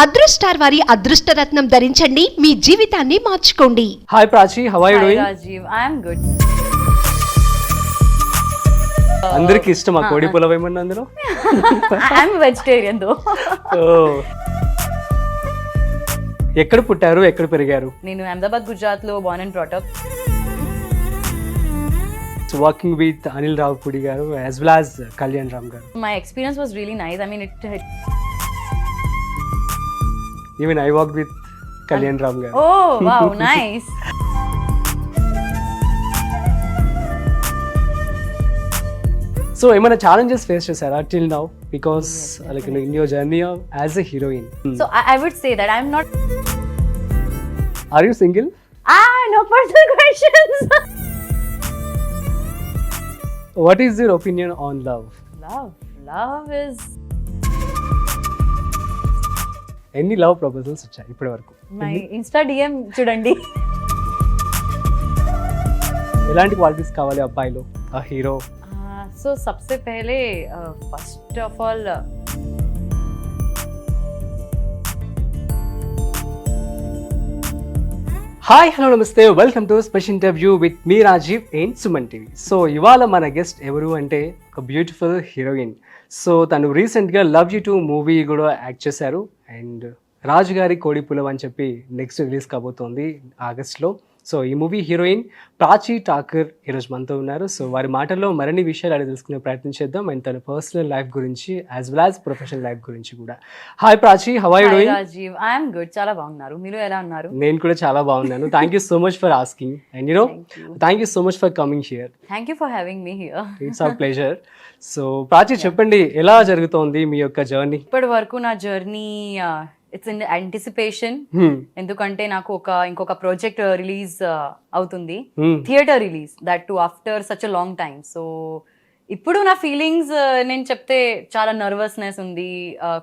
అదృష్టార్ వారి అదృష్టరత్నం ధరించండి, మీ జీవితాన్ని మార్చుకోండి. Hi Prachi, how are you Hi doing? Rajiv, I am good. అందరికి ఇష్టమా కోడి పులావ్ ఏమన్నా అందులో? I am vegetarian though. ఎక్కడ పుట్టారు, ఎక్కడ పెరిగారు? నేను అహ్మదాబాద్, గుజరాత్ లో born and brought up. Working with Anil Ravipudi garu as well as Kalyan Ram garu. My experience was really nice. I mean it even I work with Kalyan Ram garu. Oh wow, nice. So ఏమైనా ఛాలెంజెస్ ఫేస్ చేశారా till now, because like in your journey as a heroine? So I would say that I'm not. Are you single? No personal questions. What is your opinion on లవ్? Love is. ఎన్ని love proposals వచ్చాయి ఇప్పటి వరకు? My Insta DM చూడండి. ఎలాంటి qualities కావాలి అబ్బాయిలో ఆ hero? So सबसे पहले first of all hi, hello, namaste, welcome to special interview with మీ Rajiv in Suman TV. So ఇవాళ మన గెస్ట్ ఎవరు అంటే ఒక బ్యూటిఫుల్ హీరోయిన్. సో తను రీసెంట్గా లవ్ యూ 2 మూవీ కూడా యాక్ట్ చేశారు. అండ్ రాజుగారి కోడి పులావ్ అని చెప్పి నెక్స్ట్ రిలీజ్ కాబోతోంది ఆగస్ట్లో. సో ఈ మూవీ హీరోయిన్ ప్రాచి ఠాకర్ ఈరోజు మనతో ఉన్నారు. సో వారి మాటల్లో మరిన్ని విషయాలు అడిగి తెలుసుకునే ప్రయత్నం చేద్దాం. అండ్ తన పర్సనల్ లైఫ్ గురించి as well as professional life గురించి కూడా. Hi Prachi, how are you doing? Rajiv, I am good. చాలా బాగున్నారు. మీరు ఎలా ఉన్నారు? నేను కూడా చాలా బాగున్నాను. Thank you so much for asking. And thank you so much for coming here. Thank you for having me here. It's our pleasure. So Prachi, చెప్పండి, ఎలా జరుగుతోంది మీ యొక్క జర్నీ? ఇప్పటి వరకు నా జర్నీ ఇట్స్ ఇన్ యాంటిసిపేషన్. ఎందుకంటే నాకు ఇంకొక ప్రాజెక్ట్ రిలీజ్ అవుతుంది, theatre release, that to after such a long time. So ఇప్పుడు నా ఫీలింగ్స్ నేను చెప్తే చాలా నర్వస్నెస్ ఉంది,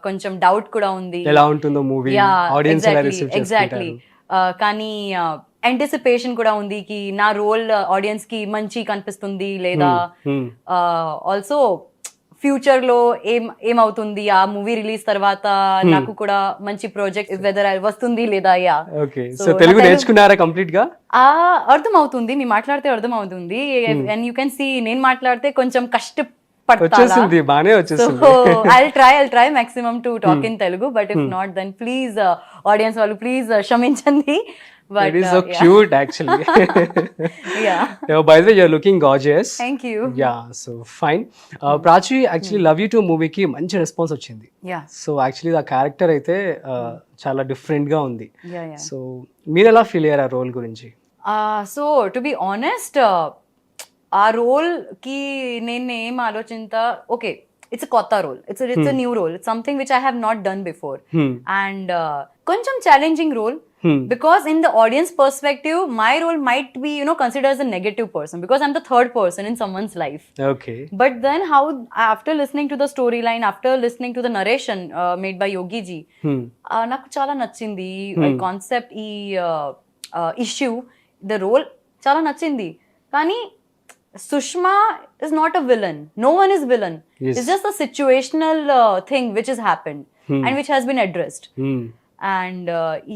కొంచెం డౌట్ కూడా ఉంది ఎలా ఉంటుందో మూవీ, ఆడియన్స్ ఎలా రిసీవ్ చేస్తారు. ఎగ్జాక్ట్లీ. కానీ యాంటిసిపేషన్ కూడా ఉంది కి నా రోల్ ఆడియన్స్ కి మంచి కనిపిస్తుంది లేదా, ఆల్సో ఫ్యూచర్ లో ఏమవుతుంది ఆ మూవీ రిలీజ్ తర్వాత, నాకు కూడా మంచి ప్రాజెక్ట్ వెదర్ వస్తుంది లేదా. Yeah, okay. సో తెలుగు నేర్చుకున్నారా కంప్లీట్ గా? అర్థం అవుతుంది, మీ మాట్లాడితే అర్థం అవుతుంది. అండ్ యూ కెన్ సీ నేను మాట్లాడితే కొంచెం వచ్చేసింది, బానే వచ్చేసింది. I'll try maximum to talk in Telugu, but if not then please audience వాళ్ళు please క్షమించండి. But it is so cute actually. Yeah. By the way, you're looking gorgeous. Thank you. Yeah, so fine. Prachi, actually love you 2 movie కి మంచి response వచ్చింది. Yeah. So actually ఆ character అయితే చాలా different గా ఉంది. Yeah. సో మీరు ఎలా ఫీల్ అయ్యారు ఆ రోల్ గురించి? So to be honest, ఆ రోల్ కి నేను ఏం ఆలోచించా, ఓకే ఇట్స్ కొత్త role, it's new role, it's something which I have not done before. And కొంచెం challenging role, because in the audience perspective my role might be considered as a negative person because I'm the third person in someone's life. Okay. But then how, after listening to the storyline, after listening to the narration made by Yogi ji, నాకు చాలా నచ్చింది ఈ concept, ఈ issue, the role చాలా నచ్చింది. కానీ Sushma is not a villain. No one is villain. Yes. It's just a situational thing which has happened and which has been addressed. And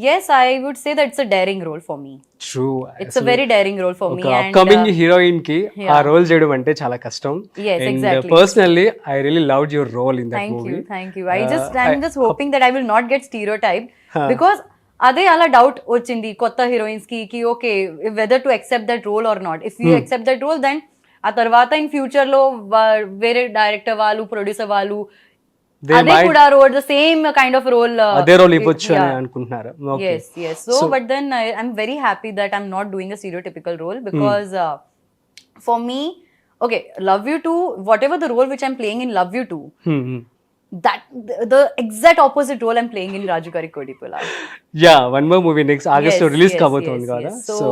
yes, I would say that it's a daring role for me. True. It's a very daring role for me. And upcoming heroine ki aa role cheyadam ante chaala kashtam. Yes, exactly. Personally, I really loved your role in that movie. Thank you. I'm just hoping that I will not get stereotyped because అదే అలా doubt వచ్చింది కొత్త heroines కి okay whether to accept that role or not. If you accept that role then ఆ తర్వాత in future లో వేరే director వాళ్ళు, ప్రొడ్యూసర్ వాళ్ళు అదే కూడా role, the same kind of role, అదే రోల్ ఇవ్వచ్చు అని అనుకుంటున్నారు. yes. So but then I'm very happy that I'm not doing a stereotypical role because for me, okay, Love You 2, whatever the role which I'm playing in Love You 2, that the exact opposite role I'm playing in Rajugari Kodi Pulav. Yeah, one more movie next August release kabotundi kada. So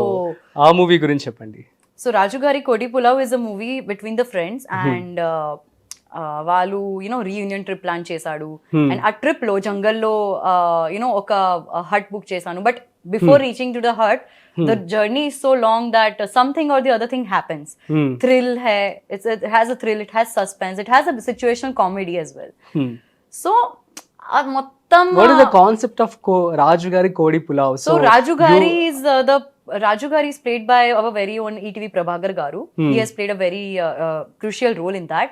aa movie gurinchi cheppandi. So Rajugari Kodi Pulav is a movie between the friends and వాళ్ళు reunion trip plan చేశాడు. And ఆ trip లో జంగల్లో ఒక hut book చేశాను. But before reaching to the hut, the journey is so long that something or the other thing happens. Thrill hai, it has a thrill, it has suspense, it has a situational comedy as well. So what is the concept of Raju Gari Kodi pulao? So Raju Gari is Raju Gari is played by our very own ETV Prabhakar Garu. He has played a very crucial role in that.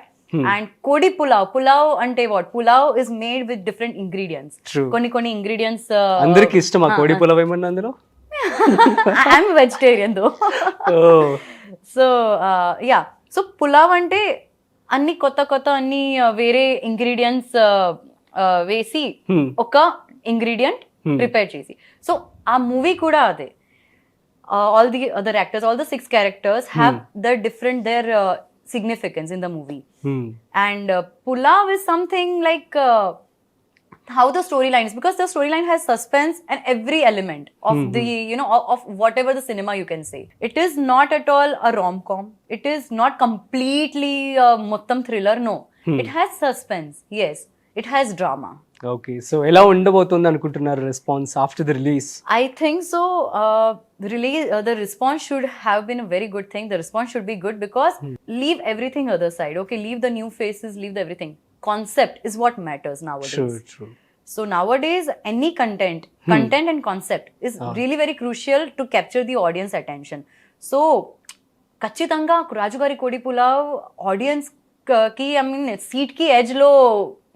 And kodi pulav ante what? Pulav is made with different ingredients. True. Koni ingredients. అందరికి ఇష్టమా కోడి పులావ్ ఏమన్నా అందులో? I'm a vegetarian though. Oh. So yeah. So pulav ante అన్ని కొత్త అన్ని వేరే ingredients వేసి ఒక ఇంగ్రీడియంట్ ప్రిపేర్ చేసి. సో ఆ మూవీ కూడా అదే. All the other actors, all the 6 characters have their significance in the movie. And pulav is something like how the storyline is, because the storyline has suspense and every element of the, you know, of whatever the cinema you can say. It is not at all a rom-com. It is not completely mottam thriller. No, it has suspense. Yes, it has drama. Okay, so ఎలా ఉండబోతుంది అనుకుంటున్నారు response after the release? I think so. The response should have been a very good thing. The response should be good because leave everything other side. Okay, leave the new faces, leave the everything. Concept is what matters nowadays. True. So nowadays, any content and concept is really very crucial to capture the audience attention. So, ఖచ్చితంగా రాజుగారి కోడి pulao audience కి, I mean seat కి edge లో,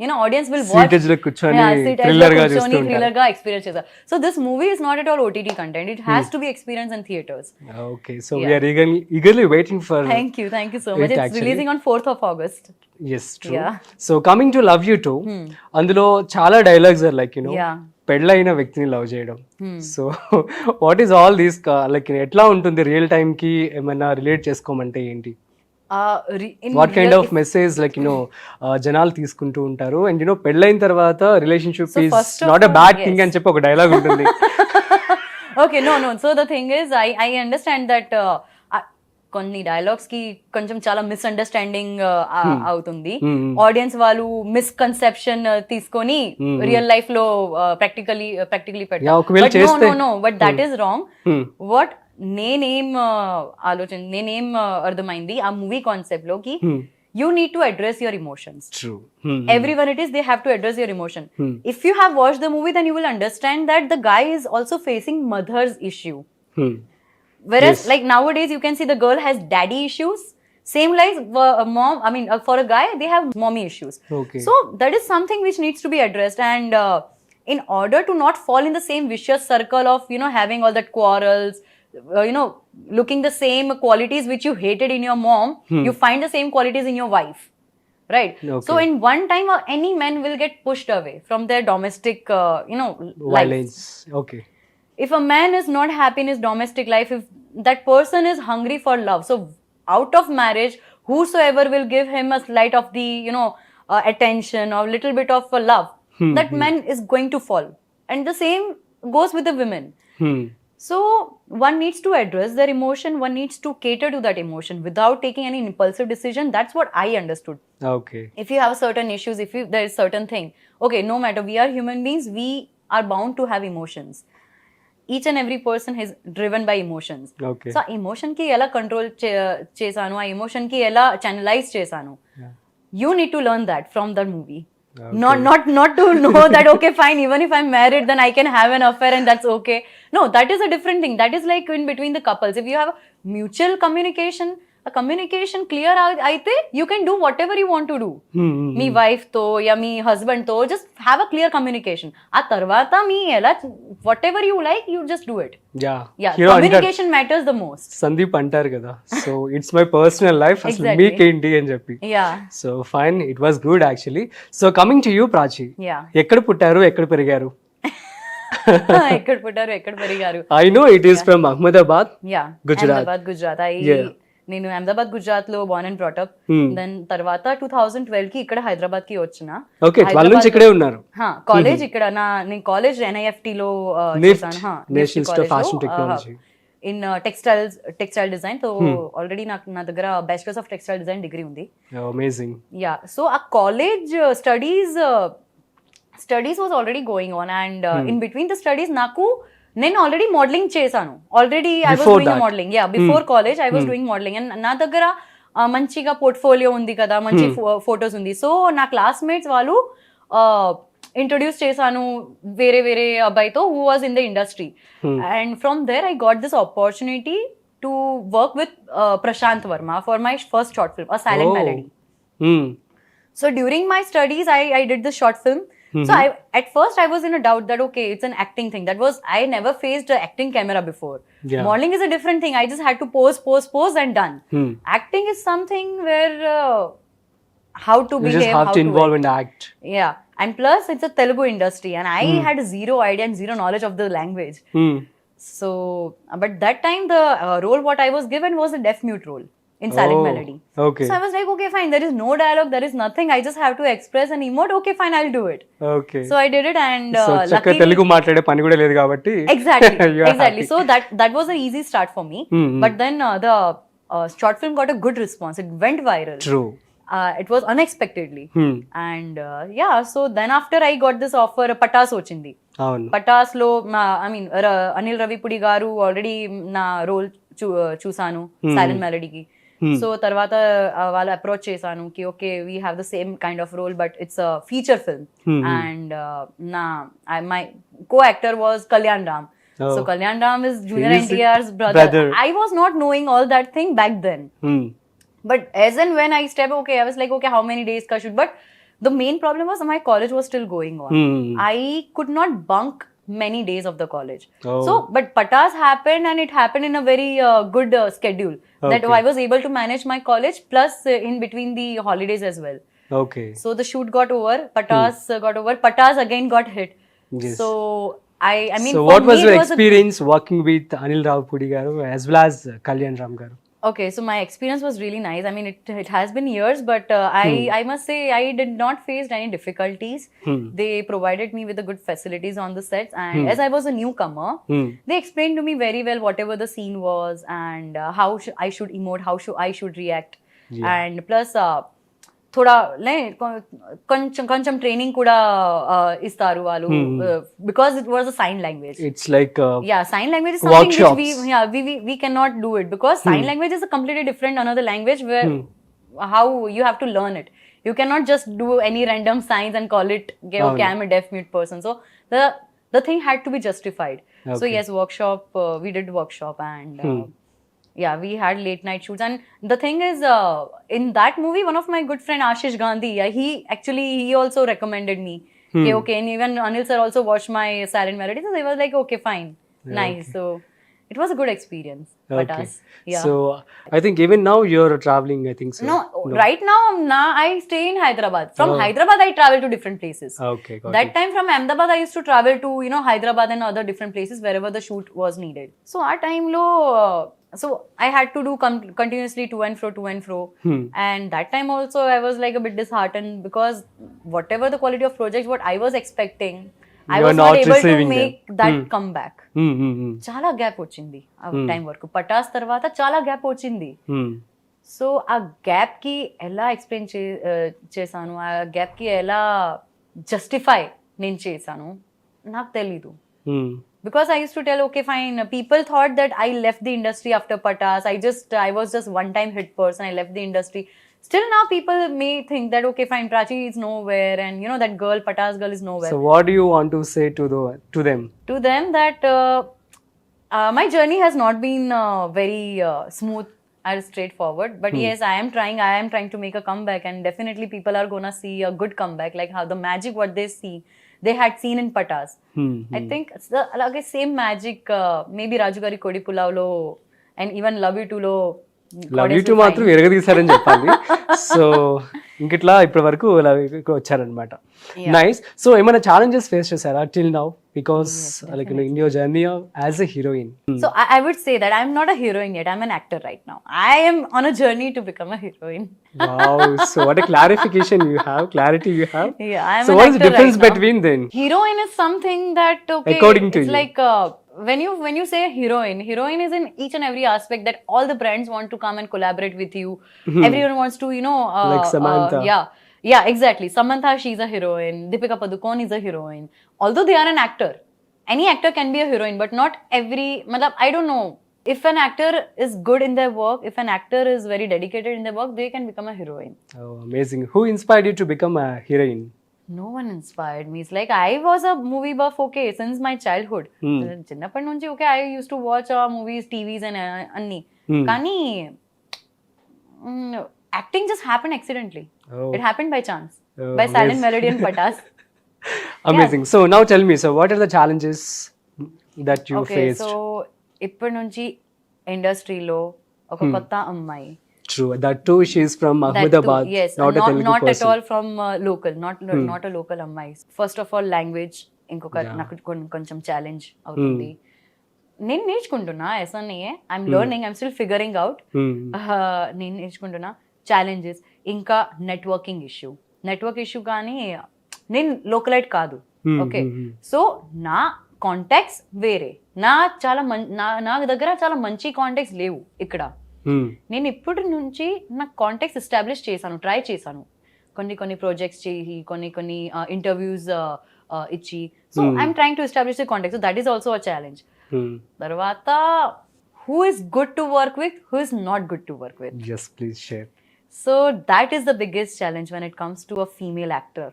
you know, audience will watch. Seat edge lo kuchoni thriller ga chustu ఉంటారు. Thriller ga experience chesa. So this movie is not at all OTT content. It has to be experienced in theaters. Okay, so we are eagerly waiting for. Thank you so much. It's releasing on 4th of August. Yes, true. Yeah. So coming to Love You Too, అందులో చాలా dialogues are like, you know, Yeah. పెళ్ళైన వ్యక్తిని love చేయడం. So what is all these, like ఎట్లా ఉంటుంది real time కి ఏమైనా relate చేసుకోమంటే ఏంటి? What kind of message like, you know, జనాలు తీసుకుంటూ ఉంటారు? అండ్ యు నో, పెళ్ళైన తర్వాత relationship is not a bad thing అని చెప్పి ఒక డైలాగ్ ఉంటుంది. Okay, no. So the thing is, I understand that కొన్ని డైలాగ్స్ కి కొంచెం చాలా మిస్అండర్స్టాండింగ్ అవుతుంది. ఆడియన్స్ వాళ్ళు మిస్కన్సెప్షన్ తీసుకొని రియల్ లైఫ్ లో ప్రాక్టికలీ పెడతారు. No, but that is wrong. What నేనేం అర్థమైంది ఆ మూవీ కాన్సెప్ట్ లోకి, you need to address your emotions. True. Everyone it is, they have to address your emotion. If you have watched the movie, then you will understand that the guy is also facing mother's issue. Whereas like nowadays you can see the girl has daddy issues, same like mom, I mean for a guy they have mommy issues. Okay. So that is something which needs to be addressed, and in order to not fall in the same vicious circle of, you know, having all that quarrels, you know, looking the same qualities which you hated in your mom, you find the same qualities in your wife, right? Okay. So in one time any man will get pushed away from their domestic you know, Violence. Okay. If a man is not happy in his domestic life, if that person is hungry for love, so out of marriage, whosoever will give him a slight of the, you know, attention or little bit of love, that man is going to fall. And the same goes with the women. So one needs to address their emotion, one needs to cater to that emotion without taking any impulsive decision. That's what I understood. Okay. If you have certain issues, if you, there is certain thing, okay, no matter, we are human beings, we are bound to have emotions. Each and every person is driven by emotions. Okay. So emotion ki ela control chesanu, a emotion ki ela channelize chesanu. You need to learn that from the movie. Okay. Not to know that okay fine, even if I'm married then I can have an affair and that's okay. No, that is a different thing. That is like in between the couples. If you have mutual communication, a communication clear aithe, you can do whatever you want to do. Me wife తో yeah మీ husband తో just have a clear communication. ఆ తర్వాత మీ ఎలా whatever you like, you just do it. Yeah, communication matters the most. Sandeep అంటారు కదా, so it's my personal life, అసలు మీకేంటి అని చెప్పి. So fine, it was good actually. So coming to you Prachi, ఎక్కడ పుట్టారు, ఎక్కడ పెరిగారు? ఎక్కడ పుట్టారు, ఎక్కడ పెరిగారు? I know it is from Ahmedabad, Gujarat. నేను అహ్మదాబాద్ గుజరాత్ లో born and brought up. Then తర్వాత 2012 కి ఇక్కడ హైదరాబాద్ కి వచ్చిన. ఓకే, 12 నుంచి ఇక్కడే ఉన్నారు. కాలేజ్ ఇక్కడ నేను కాలేజ్ NIFT లో చేశాను. National institute of fashion technology in textile design. So already నా దగ్గర bachelors of textile design degree ఉంది. అమేజింగ్. యా, సో ఆ college studies was already going on, and in between the studies నాకు నేను already modelling చేశాను. Already I was doing modelling. Yeah, before college I was doing modelling. And నా దగ్గర మంచిగా portfolio ఉంది కదా, మంచి ఫొటోస్ ఉంది. సో నా క్లాస్మేట్స్ వాళ్ళు ఇంట్రొడ్యూస్ చేశాను వేరే వేరే అబ్బాయితో who was in the industry. And from there I got this opportunity to work with Prashanth Varma for my first short film, a silent melody. So during my studies, I did this short film. So at first I was in a doubt that okay, it's an acting thing. I never faced an acting camera before. Yeah. Modeling is a different thing. I just had to pose and done. Acting is something where how to You behave, just have how to involve act. and act. Yeah, and plus it's a Telugu industry, and I had zero idea and zero knowledge of the language. So, but that time the role what I was given was a deaf mute role in silent melody. Okay. So I was like, okay, fine. There is no dialogue. There is nothing. I just have to express an emote. Okay, fine. I'll do it. Okay. So I did it, and So చక్కగా luckily, Telugu మాట్లాడే పని కూడా లేదు కాబట్టి exactly, you are exactly. happy. So that was an easy start for me. But then the short film got a good response. It went viral. True. It was unexpectedly. And yeah, so then after I got this offer, Patas ochindi. అవును. పటాస్ లో అనిల్ రవిపుడి గారు already నా role చూసాను silent మెలడీకి. So తర్వాత వాళ్ళు approach చేశాను కి okay we have the same kind of role but it's a feature film. And my co actor was Kalyan Ram. So Kalyan Ram is junior NTR's brother. I was not knowing all that thing back then. But as and when I stepped, okay, I was like, okay, how many days ka shoot? But the main problem was my college was still going on. I could not bunk many days of the college. So, but Patas happened, and it happened in a very good schedule. That I was able to manage my college plus in between the holidays as well. Okay. So the shoot got over, Patas got over, Patas again got hit. Yes. So I mean, So for what me, was it your was a experience working with Anil Ravpudi garu as well as Kalyan Ram garu? Okay, so my experience was really nice. I mean, it has been years, but I must say I did not face any difficulties. They provided me with the good facilities on the sets, and as I was a newcomer, they explained to me very well whatever the scene was and how I should emote, I should react, and plus थोड़ा కొంచెం training కూడా ఇస్తారు వాళ్ళు because it was a sign language. It's like yeah, sign language is something workshops. which we cannot do it because sign language is a completely different another language where how you have to learn it. You cannot just do any random signs and call it okay, I'm a deaf mute person. So the thing had to be justified. So yes, workshop, we did workshop, and yeah, we had late night shoots. And the thing is, in that movie, one of my good friend Ashish Gandhi, he also recommended me. Okay, and even Anil sir also watched my silent melody. So they was like, okay, fine, nice. So it was a good experience. But okay. us, yeah. So I think even now you're traveling, I think so. No, right now I stay in Hyderabad. From Hyderabad I travel to different places. Okay, got That it. time from Ahmedabad I used to travel to Hyderabad and other different places wherever the shoot was needed. So our time lo so I had to do continuously to and fro. And that time also I was like a bit disheartened because whatever the quality of projects what I was expecting, I You are was not not able to receiving make them. that comeback. చాలా gap వచ్చింది ఆ Hmm. Time వరకు. పటాస్ తర్వాత చాలా gap వచ్చింది. So ఆ gap కి ఎలా ఎక్స్ప్లెయిన్ చేశాను, ఆ గ్యాప్ కి ఎలా జస్టిఫై నేను చేశాను నాకు తెలీదు. Because I used to tell, okay, fine, people thought that I left the industry after Patas. I was just one time hit person, I left the industry. Still now people may think that, okay, fine, Prachi is nowhere, and that girl, Patas girl, is nowhere. So what do you want to say to them? To them that my journey has not been very smooth or straightforward, but yes, I am trying to make a comeback, and definitely people are gonna see a good comeback, like how the magic what they had seen in Patas. I think it's the same magic maybe Raju Gari Kodi Pulav lo and even Love You Too lo love you to మాత్రం ఎరగదీశారని చెప్పాలి. So ఇంకిట్లా ఇప్పటి వరకు వచ్చారనమాట. Nice. So ఏమైనా challenges face చేశారా till now because like in your journey as a heroine? So I would say that I'm not a heroine yet, I'm an actor right now. I am on a journey to become a heroine. Wow, so what a clarity you have. Yeah, I'm So an what is the actor difference right now. between then? Heroine is something that okay, According to it's you. like when you say heroine is in each and every aspect that all the brands want to come and collaborate with you. Everyone wants to Like Samantha. Yeah, exactly. Samantha, she's a heroine. Deepika Padukone is a heroine. Although they are an actor, any actor can be a heroine, but not every. I don't know. If an actor is good in their work, if an actor is very dedicated in their work, they can become a heroine. Oh, amazing. Who inspired you to become a heroine? No one inspired me. It's like I was a movie buff, okay, since my childhood. చిన్నప్పటి నుంచి okay, I used to watch movies, TVs and అన్ని. కానీ acting just happened accidentally. Oh. It happened by chance. By Silent Melody and Patas. Amazing. So now tell me, so what are the challenges that you Okay, faced? so ఇప్పటి నుంచి ఇండస్ట్రీలో ఒక కొత్త అమ్మాయి. True. That too, she is from Ahmedabad. Yes, not a Telugu not at person. all from local, not a local అమ్మాయి. First of all, language ఇంకొక నాకు కొంచెం ఛాలెంజ్ అవుతుంది. నేను నేర్చుకుంటున్నా ఎస్ఎన్ఏ, I'm learning, I'm still figuring out. నేను నేర్చుకుంటున్నా ఛాలెంజెస్. ఇంకా నెట్వర్కింగ్ ఇష్యూ కానీ నేను లోకలైట్ కాదు. ఓకే, సో నా కాంటాక్ట్స్ వేరే, నా దగ్గర చాలా మంచి కాంటాక్ట్స్ లేవు ఇక్కడ. నేను ఇప్పటి నుంచి నా కాంటాక్ట్స్ ఎస్టాబ్లిష్ చేశాను, ట్రై చేశాను, కొన్ని ప్రాజెక్ట్స్ చేసి కొన్ని ఇంటర్వ్యూస్ ఇచ్చి. So I'm trying to establish the contacts. So that is also a challenge. తర్వాత who is good to work with, who is not good to work with. Yes, please share. So that is the biggest challenge when it comes to a female actor.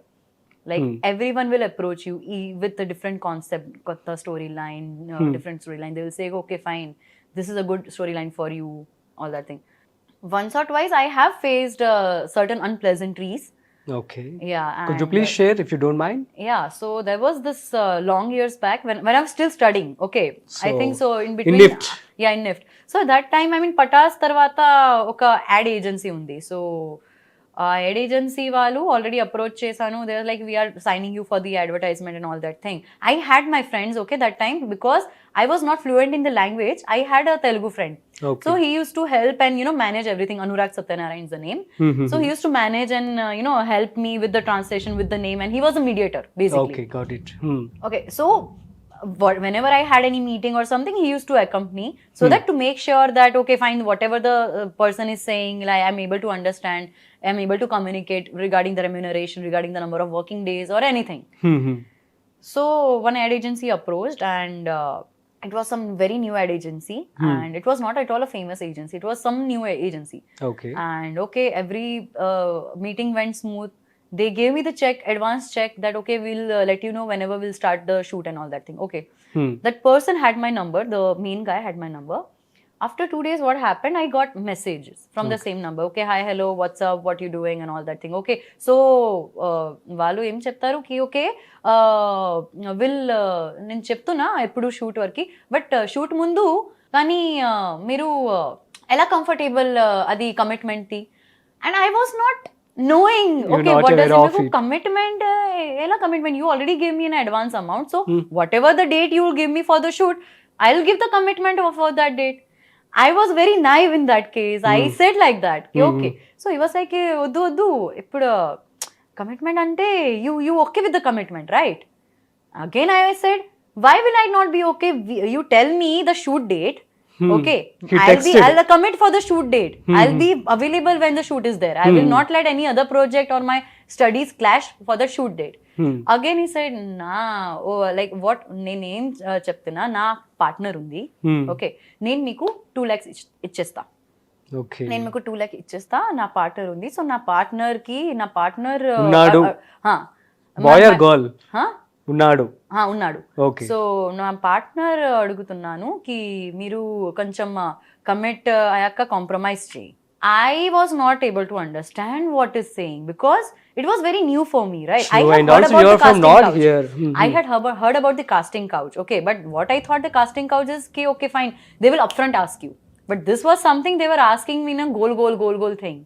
Like everyone will approach you with a different concept, kotta storyline, different storyline. They will say, okay, fine, this is a good storyline for you, all that thing. Once or twice I have faced certain unpleasantries. Okay. Yeah. Could you please share if you don't mind? Yeah. So there was this long years back when I was still studying. Okay. So, I think so in between. In NIFT. Yeah, in NIFT. So that time, I mean, Patas tarvata oka ad agency undi. So ad agency వాళ్ళు already approach chesanu. They were like, we are signing you for the advertisement and all that thing. I had my friends, okay, that time, because I was not fluent in the language. I had a Telugu friend. Okay. So he used to help and, manage everything. Anurag Satyanarayan is the name. So he used to manage and, help me with the translation, with the name. And he was a mediator, basically. Okay, got it. Okay, so whenever I had any meeting or something, he used to accompany, so that to make sure that, okay, fine, whatever the person is saying, like, I'm able to understand, I'm able to communicate regarding the remuneration, regarding the number of working days or anything. So one ad agency approached, and it was some very new ad agency, and it was not at all a famous agency. It was some new agency. Okay. And okay, every meeting went smooth. They gave me the check, advance check, that okay, we'll let you know whenever we'll start the shoot and all that thing. Okay. That person had my number, the main guy had my number. After 2 days, what happened? I got messages from the same number. Okay, hi, hello, what's up, what you doing and all that thing. Okay, so వాళ్ళు ఏం చెప్తారు కి okay నేను చెప్తున్నా ఎప్పుడు shoot వరకు, but shoot ముందు కానీ మీరు ఎలా కంఫర్టబుల్ అది కమిట్మెంట్ది. And I was not knowing, okay, what does it mean? Commitment, ela commitment, you already gave me an advance amount, so whatever the date you will give me for the shoot, I'll give the commitment for that date. I was very naive in that case. I said like that, okay. So he was like, oddu ippudu commitment ante you okay with the commitment, right? Again I said, why will I not be okay? You tell me the shoot date. Okay, I'll commit for the shoot date. I'll be available when the shoot is there. I will not let any other project or my studies clash for the shoot date. Again he said, like what నేనేం చెప్తున్నా, నా partner ఉంది, okay, నేను మీకు 2 lakhs ఇచ్చేస్తా. Okay. నేను మీకు 2 lakhs ఇచ్చేస్తా, నా పార్ట్నర్ ఉంది. సో నా పార్ట్నర్ ఉన్నాడు. Boy or girl? ఉన్నాడు. ఓకే. సో నా పార్ట్నర్ అడుగుతున్నాను కి మీరు కొంచెం కమిట్ అయ్యాక కాంప్రమైజ్ చేయి. I was not able to understand what is saying because it was very new for me, right? True, I had and heard also about you the are from casting not couch. here. I had heard about the casting couch, okay, but what I thought the casting couch is okay, fine, they will upfront ask you, but this was something they were asking me in a goal thing.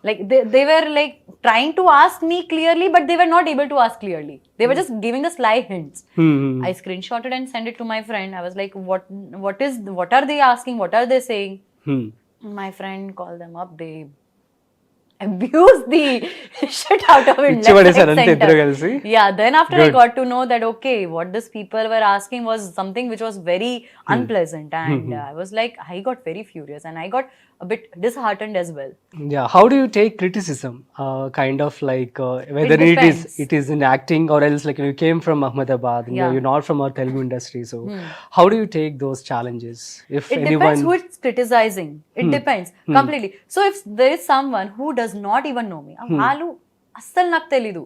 Like they were like trying to ask me clearly, but they were not able to ask clearly. They were just giving the sly hints. I screenshotted and sent it to my friend. I was like, what are they asking? What are they saying? My friend called them up. They abused the shit out of it. Yeah, then after I got to know that okay, what these people were asking was something which was very unpleasant, and I was like, I got very furious and I got a bit disheartened as well. Yeah, how do you take criticism? Kind of like whether it is in acting or else like you came from Ahmedabad, you're not from our Telugu industry, so how do you take those challenges? If it depends who is criticizing. It depends completely. So if there is someone who does not even know me, వాళ్ళు అస్సలు నాకు తెలీదు.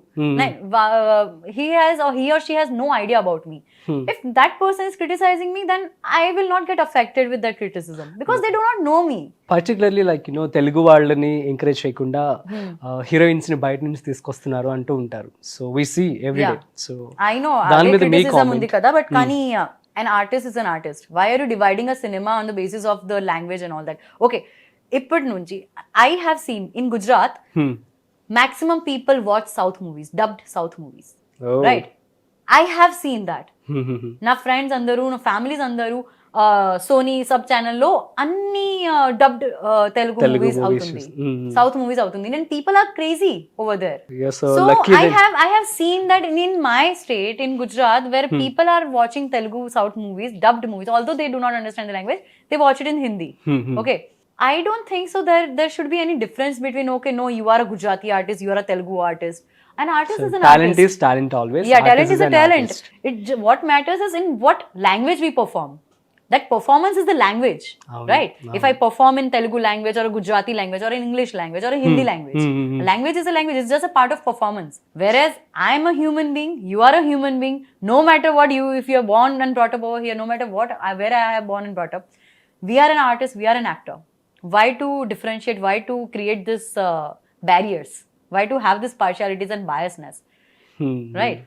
He or she has no idea about me. If that person is criticizing me, then I will not get affected with that criticism because they do not know me. Particularly like Telugu వాళ్ళని encourage చేయకుండా heroines ని బయట నుంచి తీసుకొస్తున్నారు అంటూ ఉంటారు. So we see every day. So I know దాని మీద మీ criticism ఉంది కామెంట్. కదా, but కానీ an artist is an artist. Why are you dividing a cinema on the basis of the language and all that? Okay, ఇప్పటి నుంచి I have seen in Gujarat maximum people watch South movies, dubbed South movies. Oh. Right? I have seen that. నా friends అందరూ, నా families అందరూ Sony SAB ఛానల్లో అన్ని dubbed Telugu movies అవుతుంది, south movies అవుతుంది. And people are crazy over there. So I have seen that in my state, in Gujarat, where people are watching Telugu South movies, dubbed movies, although they do not understand the language, they watch it in Hindi. Okay, I don't think so there should be any difference between, okay, no, you are a Gujarati artist, you are a Telugu artist. An artist is an talent artist. is talent always. Yeah, talent Artist is a an talent. artist. What matters is in what language we perform. That performance is the language, right? If I perform in Telugu language or a Gujarati language or an English language or a Hindi language, language is a language. It's just a part of performance. Whereas I'm a human being, you are a human being. No matter what if you are born and brought up over here, no matter what, where I have born and brought up, we are an artist, we are an actor. Why to differentiate? Why to create this barriers? Why to have this partialities and biasness? Right?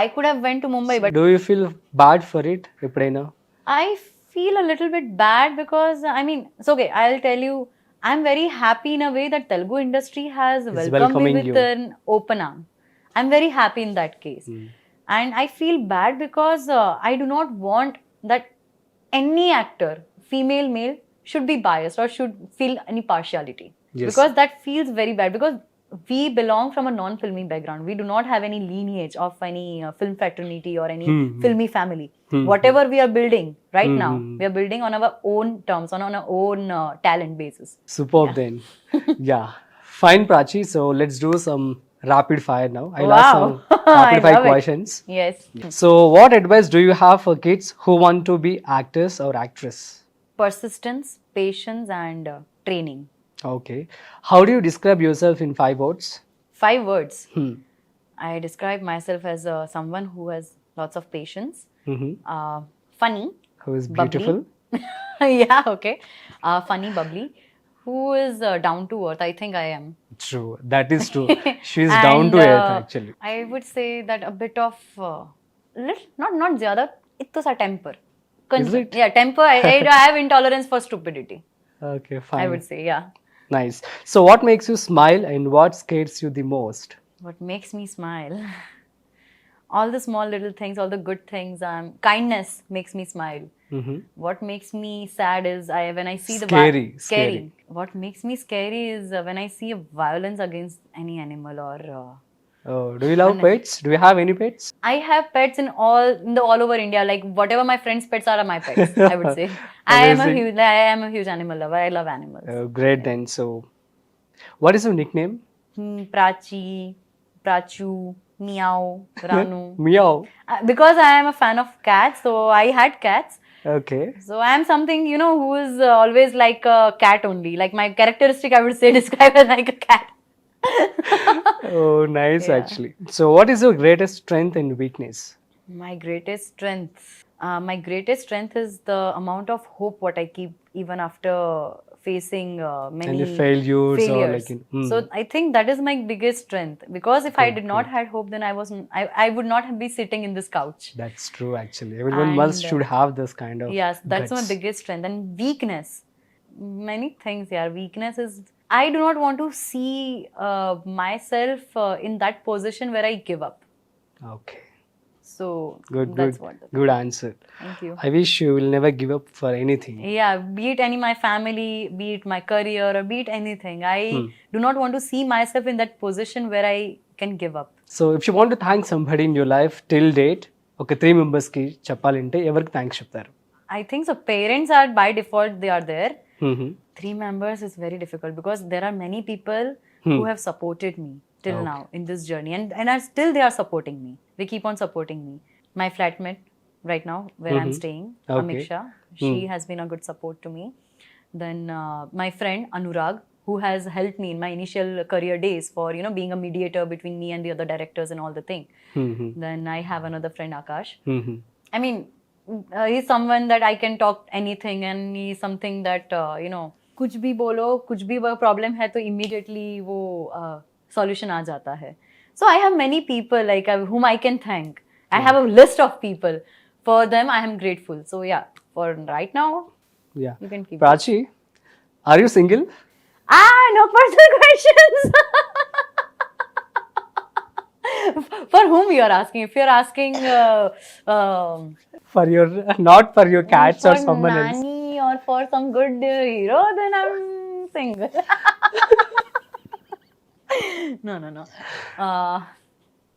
I could have went to Mumbai, but Do you feel bad for it ఎప్పుడైనా? I feel a little bit bad because I mean, it's okay. I'll tell you, I'm very happy in a way that Telugu industry has welcomed me welcoming with you. an open arm. I'm very happy in that case, and I feel bad because I do not want that any actor, female, male, should be biased or should feel any partiality. Yes. Because that feels very bad because we belong from a non-filmy background. We do not have any lineage of any film fraternity or any filmy family. Whatever we are building right now, we are building on our own terms, on our own talent basis. Superb then. Yeah. Fine, Prachi. So let's do some rapid fire now. I'll ask Wow. some rapid I fire love it. questions. Yes. So what advice do you have for kids who want to be actors or actress? Persistence, patience, and training. Okay. How do you describe yourself in 5 words? 5 words. I describe myself as someone who has lots of patience, funny, Who is bubbly. beautiful? Yeah, okay. Funny, bubbly, who is down to earth. I think I am. True. That is true. She is And, down to earth actually. I would say that a bit of not zyada, itto sa temper. Is it? Yeah, temper. I have intolerance for stupidity. Okay, fine. I would say, yeah. Nice. So what makes you smile and what scares you the most? What makes me smile? All the small little things, all the good things. Kindness makes me smile. What makes me sad is when I see Scary. scary. What makes me scary is when I see a violence against any animal or. Oh, do you love pets? Do you have any pets? I have pets in all over India. Like whatever my friends' pets are my pets. I would say. I am a huge animal lover. I love animals. Oh, great then. So, what is your nickname? Prachi, Prachu, Meow, Ranu. Meow. Because I am a fan of cats, so I had cats. Okay. So I am something, who is always like a cat only. Like my characteristic, I would say, describe as like a cat. Oh, nice actually. So, what is your greatest strength and weakness? My greatest strength is the amount of hope what I keep even after facing many Any failures or like So I think that is my biggest strength because if I did not had hope, then I would not be sitting in this couch. That's true actually. Everyone should have this kind of Yes, that's guts. my biggest strength. And weakness, many things. Yeah, weakness is I do not want to see myself in that position where I give up. Okay. So Good answer. Thank you. I wish you will never give up for anything. Yeah, be it my family, be it my career, or be it anything. I do not want to see myself in that position where I can give up. So, if you want to thank somebody in your life till date, okay, 3 members ki cheppalante evariki thanks cheptaru? I think so. Parents are by default they are there. 3 members is very difficult because there are many people who have supported me till now in this journey and are still they are supporting me. They keep on supporting me. My flatmate right now where I'm staying, Amiksha, she has been a good support to me. Then my friend Anurag, who has helped me in my initial career days for being a mediator between me and the other directors and all the thing. Then I have another friend, Akash. I mean, he's someone that I can talk anything, and he's something that कुछ भी बोलो, कुछ भी वो problem है तो immediately वो solution आ जाता है. So I have many people like whom I can thank. I have a list of people. For them, I am grateful. So yeah, for right now, Yeah. you can keep. Prachi, are you single? No personal questions. For whom you are asking? If you are asking For your, not for your cats for or someone else. Nani or for some good hero, then I'm single. No.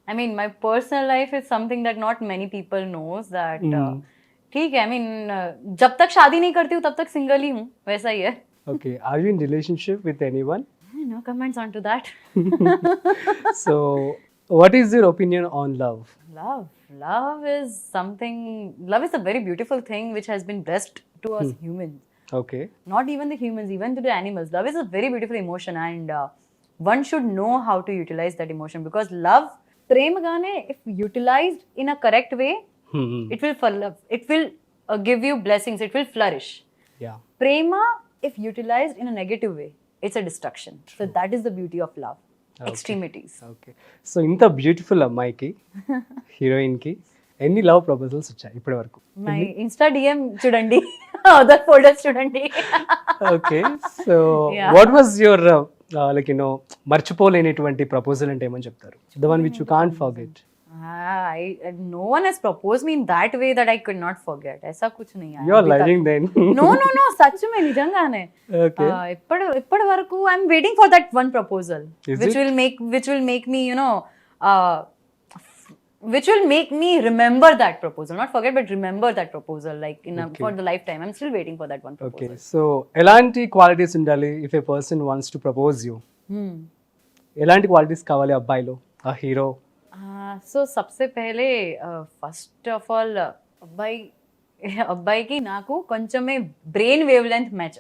I mean, my personal life is something that not many people knows that. ठीक है, I mean, जब तक शादी नहीं करती हूँ तब तक सिंगल ही हूँ, वैसा ही है. Okay, are you in relationship with anyone? No comments on to that. So, what is your opinion on love? Love is something. Love is a very beautiful thing which has been blessed to us humans. Okay. Not even the humans, even to the animals. Love is a very beautiful emotion, and one should know how to utilize that emotion, because love, prem gane, if utilized in a correct way, it will give you blessings, it will flourish. Yeah. Prema, if utilized in a negative way, it's a destruction. So that is the beauty of love. Extremities. Okay. So, ఇంత beautiful అమ్మాయికి heroine కి ఎన్ని love proposals వచ్చాయి ఇప్పటి వరకు? My Insta DM చూడండి, other folders చూడండి. Okay. So, what was your like మర్చిపోలేనిటువంటి ప్రపోజల్ అంటే ఏమని చెప్తారు? The one which you can't forget. No one has proposed me in that way that I could not forget. ऐसा कुछ नहीं है. You are lying then. No. सच में निजंगाने. Okay. इప్పటి వరకు I'm waiting for that one proposal, which will make me which will make me remember that proposal, not forget but remember that proposal, like for the lifetime. I'm still waiting for that one proposal. Okay. So, ఎలాంటి qualities ఉండాలి if a person wants to propose you? ఎలాంటి qualities కావాలి అబ్బాయిలో, ఆ hero? So सबसे पहले first of all అబ్బాయికి నాకు కొంచెమే brain wave length match.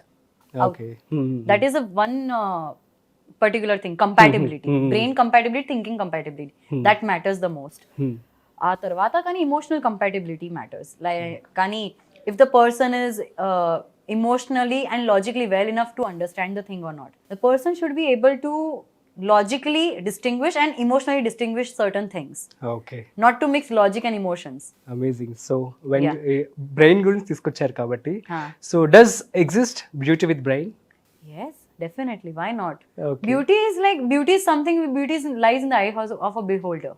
That is one particular thing, compatibility, brain compatibility, thinking compatibility, that matters the most. ఆ తర్వాత కానీ ఇమోషనల్ కంపాటిబిలిటీ మ్యాటర్స్. లైక్ కానీ if the person is emotionally and logically well enough to understand the thing or not, the person should be able to logically distinguish and emotionally distinguish certain things. Okay. Not to mix logic and emotions. Amazing. So when brain గురించి తీసుకొచ్చారు కాబట్టి, so does exist beauty with brain? Yes, definitely. Why not? Okay. Beauty is something. Beauty lies in the eye of a beholder.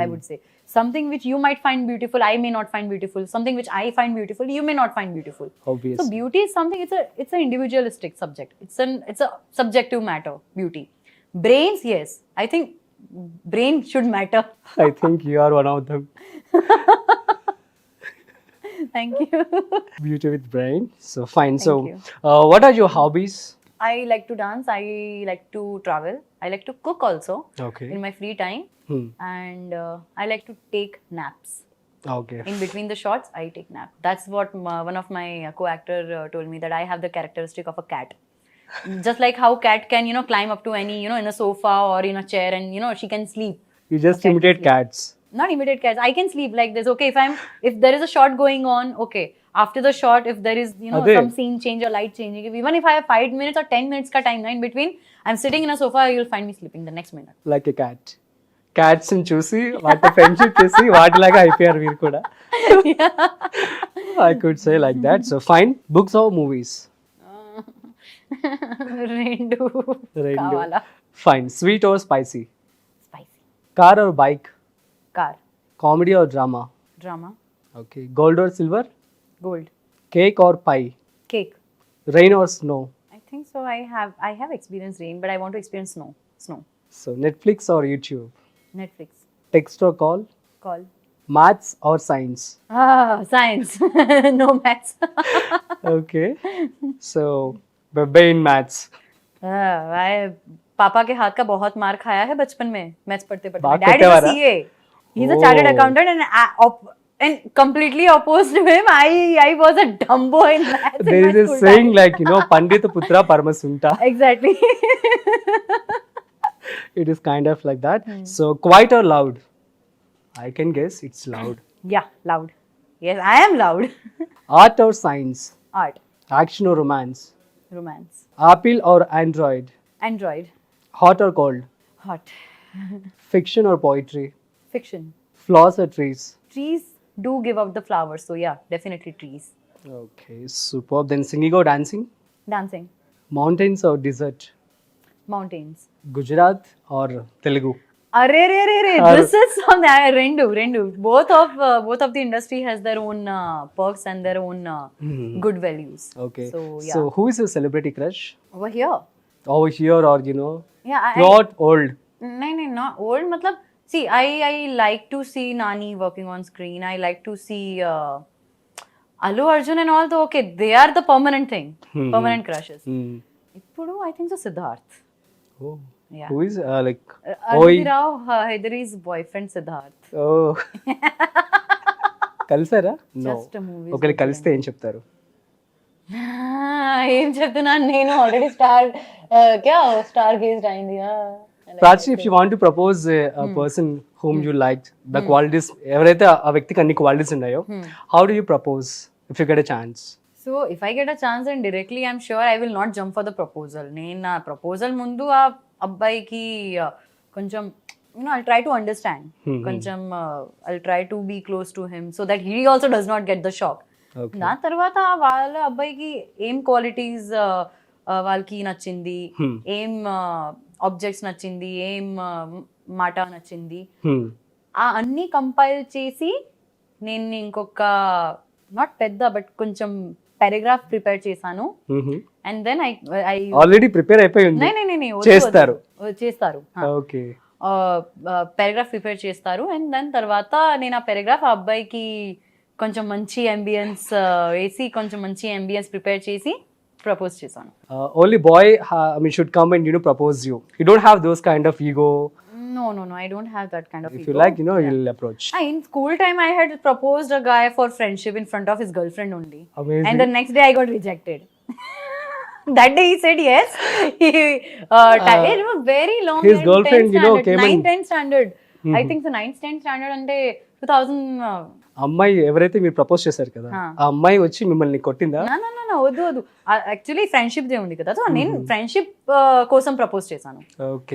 I would say something which you might find beautiful, I may not find beautiful. Something which I find beautiful, you may not find beautiful. Obviously. So beauty is something. It's an individualistic subject. It's a subjective matter. Beauty. Brains, yes. I think brain should matter. I think you are one of them. Thank you. Beauty with brain. So fine. Thank So you. what are your hobbies? I like to dance. I like to travel. I like to cook also. Okay. In my free time. And I like to take naps. Okay. In between the shots, I take nap. That's what one of my co-actor told me, that I have the characteristic of a cat. Just like how cat can, climb up to any, in a sofa or in a chair, and she can sleep. You just imitate cats. Not imitate cats. I can sleep like this. Okay, if there is a shot going on, okay. After the shot, if there is, some scene change or light changing, even if I have 5 minutes or 10 minutes ka time in between, I'm sitting in a sofa, you'll find me sleeping the next minute. Like a cat. Cats ని చూసి వాటి friendship చేసి వాటిలాగా అయిపోయారు మీరు కూడా. I could say like that. So fine. Books or movies? రెండు కావాలా? Fine. Sweet or spicy? Spicy. Car or bike? Car. Comedy or drama? Drama. Okay. Gold or silver? Gold. Cake or pie? Cake. Rain or snow? I think so. I have experienced rain, but I want to experience snow. So Netflix or YouTube? Netflix. Text or call? Call. Maths or science? Science. No maths. Okay. So Bebe in maths. पापा के हाथ का बहुत मार खाया है बचपन में मैथ्स पढ़ते बात डैड करते इज वाला? CA, he is a chartered accountant and and completely opposed to him, I was a dumb boy in maths. in There my is a school saying time. like, Pandita Putra Paramasutta. Exactly. It is kind of like that. So quiet or loud? I can guess it's loud. Yeah, loud. Yes, I am loud. Art or science? Art, Action or romance? romance, Apple or Android? Android, Hot or cold? hot, Fiction or poetry? fiction. Flowers or trees? Trees do give up the flowers, so yeah, definitely trees. Okay, superb. Then singing or dancing? Dancing, Mountains or desert? mountains. Gujarat or Telugu? Arre, this is from the rendu. Both of the industry has their own perks and their own good values. Okay. So yeah, So who is your celebrity crush? over here. Over here or Yeah, not old? no, not old. Matlab, see, I like to see Nani working on screen. I like to see Allu Arjun and all. Okay, they are the permanent thing, permanent crushes. Hmm. Ippudu, I think so Siddharth. Oh. Yeah. Who is like Arvind Rao Hydari's boyfriend Siddharth. oh. కలిసారా no Just a movie. ఒకవేళ కలిస్తే ఏం చెప్తారు? ఏం చెప్తున్నాను నేను already star gazed అయింది. Prachi, if you want to propose a person whom you liked, the qualities ఎవరైతే ఆ వ్యక్తికి అన్ని క్వాలిటీస్ ఉన్నాయో, how do you propose if you get a chance? So if I get a chance and directly I'm sure I will not jump for the proposal. నేను నా proposal ముందు ఆ అబ్బాయికి కొంచెం I'll try to understand. కొంచెం I'll try to be close to him so that he also does not get the shock. Okay. దాని తర్వాత వాళ్ళ అబ్బాయికి ఏం క్వాలిటీస్ వాళ్ళకి నచ్చింది, ఏం ఆబ్జెక్ట్స్ నచ్చింది, ఏం మాట నచ్చింది, ఆ అన్ని కంపైల్ చేసి నేను ఇంకొక నాట్ పెద్ద బట్ కొంచెం పారాగ్రాఫ్ ప్రిపేర్ చేశాను. And then I already prepare అయిపోయి ఉంది, చేస్తారు. ఓకే, పారాగ్రాఫ్ ప్రిపేర్ చేస్తారు. అండ్ దాని తర్వాత నేను ఆ పారాగ్రాఫ్ ఆ అబ్బాయికి కొంచెం మంచి అంబియన్స్ వేసి కొంచెం మంచి అంబియన్స్ ప్రిపేర్ చేసి ప్రపోజ్ చేశాను. Only bye should come and propose you. You don't have those kind of ego. No, I don't have that kind of If ego. you like, you'll approach. In school time, I had proposed a guy for friendship in front of his girlfriend only. Amazing. And the next day, I got rejected. That day, he said yes. It was very long. His girlfriend, came 9th, and 10th standard. I think the 9th, 10th standard అంటే 2000. అమ్మాయి ఎవరైతే మీరు propose చేశారు కదా, ఆ అమ్మాయి వచ్చి మిమ్మల్ని కొట్టిందా? వద్దు యాక్చువల్లీ ఫ్రెండ్షిప్ దే ఉంది కదా, సో నేను ఫ్రెండ్షిప్ కోసం ప్రపోజ్ చేశాను.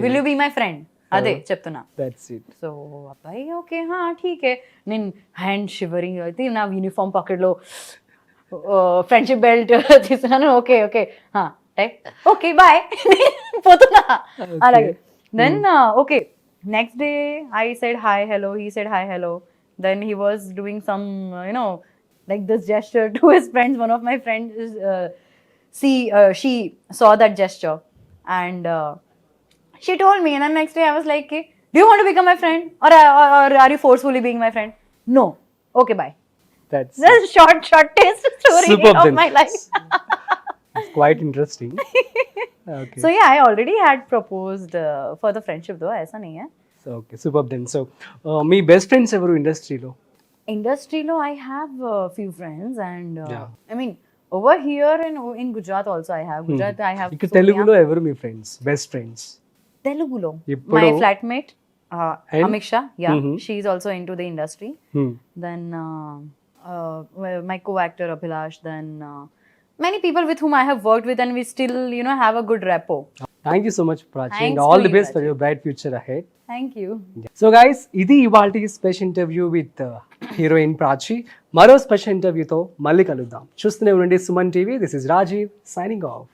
Will you be my friend, అదే చెప్తున్నా. That's it. సో అబ్బాయి ఓకే ఠీకే. నేను హ్యాండ్ షివరింగ్ అయితే నా యూనిఫామ్ పాకెట్లో ఫ్రెండ్షిప్ బెల్ట్ తీసుకున్నాను. ఓకే టైప్ ఓకే బాయ్ పోతున్నా అలాగే. Then okay next day I said hi hello, he said hi hello. Then he was doing some, like this gesture to his friends. One of my friends, she saw that gesture and she told me. And then next day I was like, hey, do you want to become my friend or are you forcefully being my friend? No. Okay, bye. That's short taste story superb of then. my life. It's quite interesting. Okay. So yeah, I already had proposed for the friendship though. ऐसा नहीं है. Okay, super then. So మీ best friends ఎవరు ఇండస్ట్రీలో? I have a few friends and I mean over here in Gujarat also I have. I have. ఇక్కడ తెలుగులో ఎవరు మీ friends, best friends? Telugulo. ఇప్పుడు My flatmate And? Amiksha, yeah, she is also into the industry. Then my co-actor Abhilash. Then many people with whom I have worked with and we still have a good rapport. Thank you so much, Prachi, and Thanks all to the you, best for Prachi. your bright future ahead. Thank you. So guys, ఇది ఇవాల్టి special interview with heroine Prachi. మరో special ఇంటర్వ్యూతో మళ్ళీ కలుద్దాం. చూస్తూనే ఉండండి Suman TV. This is Rajeev signing of.